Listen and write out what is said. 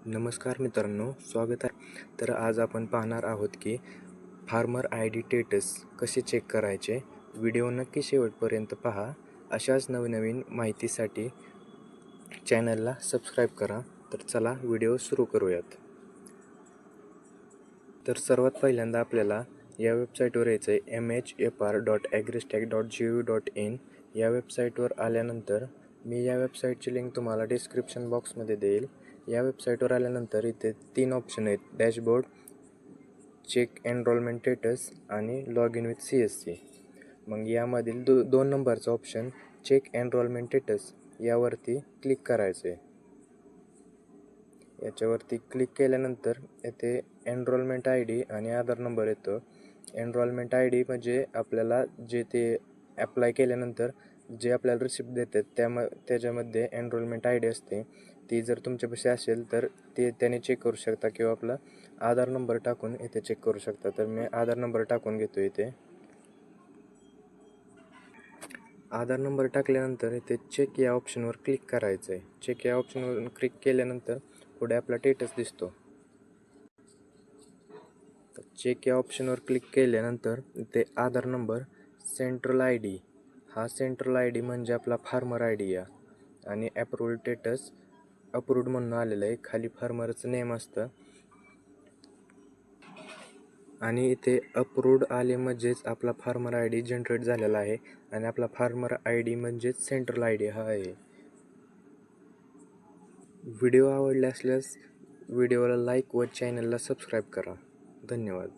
नमस्कार मित्रांनो, स्वागत आहे. तर आज आपण पाहणार आहोत की फार्मर आय डी स्टेटस कसे चेक करायचे. व्हिडिओ नक्की शेवटपर्यंत पहा. अशाच नवनवीन माहितीसाठी चॅनलला सबस्क्राईब करा. तर चला व्हिडिओ सुरू करूयात. तर सर्वात पहिल्यांदा आपल्याला या वेबसाईटवर यायचं आहे mhfr.agristek.gov.in. या वेबसाईटवर आल्यानंतर मी या वेबसाईटची लिंक तुम्हाला डिस्क्रिप्शन बॉक्समध्ये देईल. या वेबसाईटवर आल्यानंतर इथे 3 ऑप्शन आहेत: डॅशबोर्ड, चेक एनरोलमेंट स्टेटस आणि लॉग इन विथ CSC. मग यामधील 2 नंबरचा ऑप्शन चेक एनरोलमेंट स्टेटस यावरती क्लिक करायचं आहे. याच्यावरती क्लिक केल्यानंतर येथे एनरोलमेंट ID आणि आधार नंबर येतो. एनरोलमेंट ID म्हणजे आपल्याला जे ते ॲप्लाय केल्यानंतर जे आपल्याला रिसिप्ट देतात त्याच्यामध्ये एनरोलमेंट ID असते. ती जर तुमच्यापाशी असेल तर ते त्याने चेक करू शकता किंवा आपला आधार नंबर टाकून इथे चेक करू शकता. तर मी आधार नंबर टाकून घेतो. इथे आधार नंबर टाकल्यानंतर इथे चेक या ऑप्शनवर क्लिक करायचं आहे. चेक या ऑप्शनवर क्लिक केल्यानंतर पुढे आपला स्टेटस दिसतो. तर चेक या ऑप्शनवर क्लिक केल्यानंतर इथे आधार नंबर, सेंट्रल ID, हा सेंट्रल ID म्हणजे आपला फार्मर ID या, आणि अप्रूव्ड स्टेटस अप्रूव्ड म्हणून आलेलं आहे. खाली फार्मरचं नेम असतं आणि इथे अप्रूव्ड आले म्हणजेच आपला फार्मर ID जनरेट झालेला आहे आणि आपला फार्मर ID म्हणजेच सेंट्रल ID हा आहे. व्हिडिओ आवडला असल्यास व्हिडिओला लाईक व चॅनलला सबस्क्राईब करा. धन्यवाद.